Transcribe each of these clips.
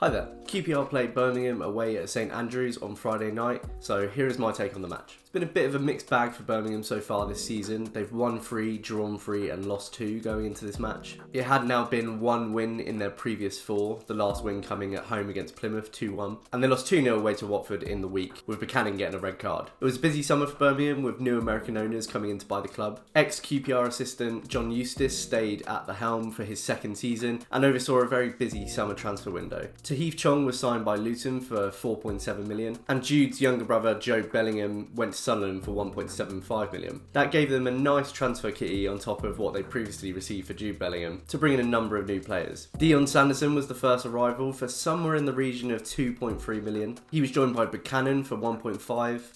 Hi there. QPR played Birmingham away at St Andrews on Friday night, so here is my take on the match. It's been a bit of a mixed bag for Birmingham so far this season. They've won 3, drawn 3 and lost 2 going into this match. It had now been 1 win in their previous 4, the last win coming at home against Plymouth 2-1, and they lost 2-0 away to Watford in the week, with Buchanan getting a red card. It was a busy summer for Birmingham with new American owners coming in to buy the club. Ex-QPR assistant John Eustace stayed at the helm for his 2nd season and oversaw a very busy summer transfer window. Tahith Chong was signed by Luton for 4.7 million, and Jude's younger brother Joe Bellingham went to Sunderland for 1.75 million. That gave them a nice transfer kitty on top of what they previously received for Jude Bellingham to bring in a number of new players. Dion Sanderson was the first arrival for somewhere in the region of 2.3 million. He was joined by Buchanan for 1.5,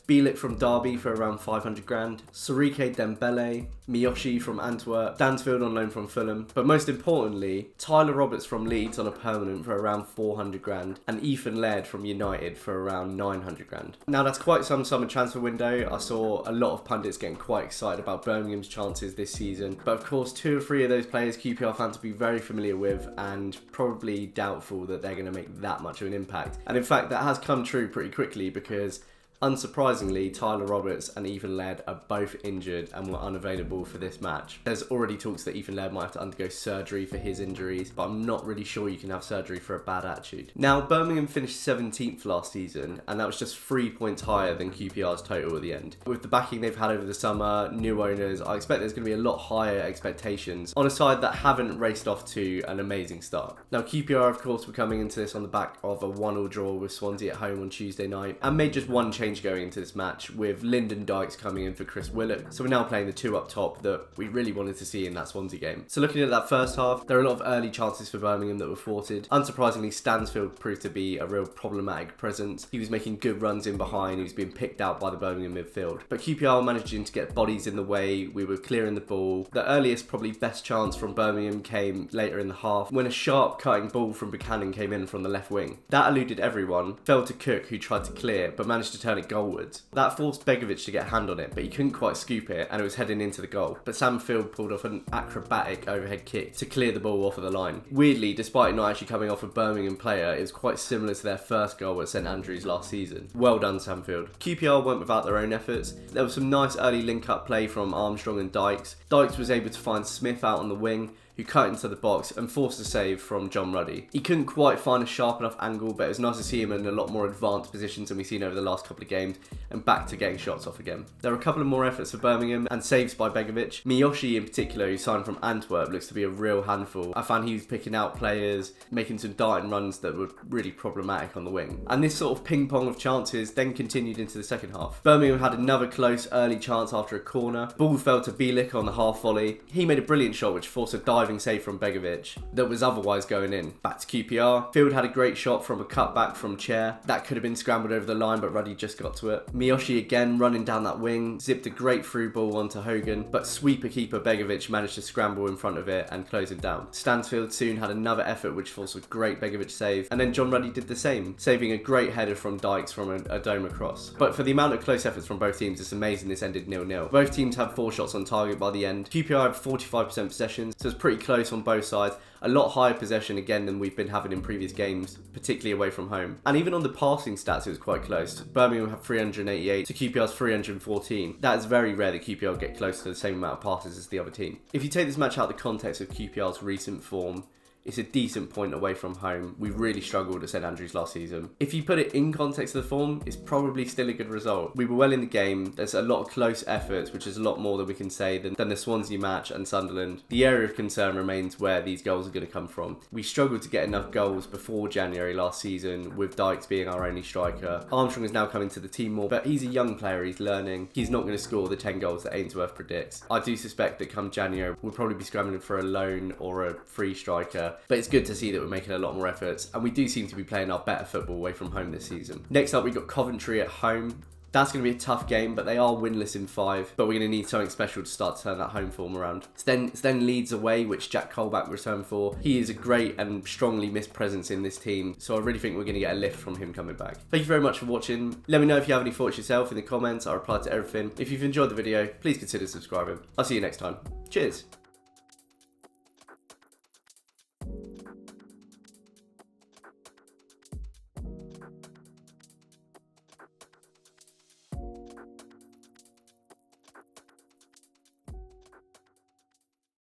Bielik from Derby for around 500 grand, Sorike Dembele, Miyoshi from Antwerp, Stansfield on loan from Fulham, but most importantly, Tyler Roberts from Leeds on a permanent for around 400 grand, and Ethan Laird from United for around 900 grand. Now that's quite some summer transfer window. I saw a lot of pundits getting quite excited about Birmingham's chances this season, but of course 2 or 3 of those players QPR fans will be very familiar with and probably doubtful that they're going to make that much of an impact. And in fact that has come true pretty quickly because unsurprisingly, Tyler Roberts and Ethan Laird are both injured and were unavailable for this match. There's already talks that Ethan Laird might have to undergo surgery for his injuries, but I'm not really sure you can have surgery for a bad attitude. Now, Birmingham finished 17th last season, and that was just 3 points higher than QPR's total at the end. With the backing they've had over the summer, new owners, I expect there's going to be a lot higher expectations on a side that haven't raced off to an amazing start. Now, QPR, of course, were coming into this on the back of a 1-1 draw with Swansea at home on Tuesday night, and made just one change going into this match, with Lyndon Dykes coming in for Chris Willock. So we're now playing the 2 up top that we really wanted to see in that Swansea game. So looking at that first half, there are a lot of early chances for Birmingham that were thwarted. Unsurprisingly, Stansfield proved to be a real problematic presence. He was making good runs in behind, he was being picked out by the Birmingham midfield. But QPR were managing to get bodies in the way, we were clearing the ball. The earliest, probably best chance from Birmingham came later in the half, when a sharp cutting ball from Buchanan came in from the left wing. That eluded everyone, fell to Cook, who tried to clear, but managed to turn it goalwards. That forced Begovic to get a hand on it, but he couldn't quite scoop it and it was heading into the goal. But Sam Field pulled off an acrobatic overhead kick to clear the ball off of the line. Weirdly, despite it not actually coming off a Birmingham player, it was quite similar to their first goal at St Andrews last season. Well done, Sam Field. QPR went without their own efforts. There was some nice early link-up play from Armstrong and Dykes. Dykes was able to find Smith out on the wing, who cut into the box and forced a save from John Ruddy. He couldn't quite find a sharp enough angle, but it was nice to see him in a lot more advanced positions than we've seen over the last couple of games, and back to getting shots off again. There were a couple of more efforts for Birmingham and saves by Begovic. Miyoshi in particular, who signed from Antwerp, looks to be a real handful. I found he was picking out players, making some darting runs that were really problematic on the wing. And this sort of ping pong of chances then continued into the second half. Birmingham had another close early chance after a corner. Ball fell to Bielik on the half volley. He made a brilliant shot which forced a diving save from Begovic that was otherwise going in. Back to QPR. Field had a great shot from a cutback from Chair. That could have been scrambled over the line, but Ruddy just got to it. Miyoshi again running down that wing, zipped a great through ball onto Hogan, but sweeper keeper Begovic managed to scramble in front of it and close him down. Stansfield soon had another effort which forced a great Begovic save, and then John Ruddy did the same, saving a great header from Dykes from a dome across. But for the amount of close efforts from both teams, it's amazing this ended 0-0. Both teams had 4 shots on target by the end. QPR had 45% possession, so it's pretty close on both sides. A lot higher possession again than we've been having in previous games, particularly away from home. And even on the passing stats, it was quite close. Birmingham have 388 to QPR's 314. That is very rare that QPR get close to the same amount of passes as the other team. If you take this match out of the context of QPR's recent form, it's a decent point away from home. We really struggled at St Andrews last season. If you put it in context of the form, it's probably still a good result. We were well in the game. There's a lot of close efforts, which is a lot more that we can say than the Swansea match and Sunderland. The area of concern remains where these goals are going to come from. We struggled to get enough goals before January last season, with Dykes being our only striker. Armstrong is now coming to the team more, but he's a young player, he's learning. He's not going to score the 10 goals that Ainsworth predicts. I do suspect that come January, we'll probably be scrambling for a loan or a free striker. But it's good to see that we're making a lot more efforts, and we do seem to be playing our better football away from home this season. Next up, we've got Coventry at home. That's going to be a tough game, but they are winless in 5. But we're going to need something special to start to turn that home form around. It's then Leeds away, which Jack Colback returned for. He is a great and strongly missed presence in this team, so I really think we're going to get a lift from him coming back. Thank you very much for watching. Let me know if you have any thoughts yourself in the comments. I reply to everything. If you've enjoyed the video, please consider subscribing. I'll see you next time. Cheers.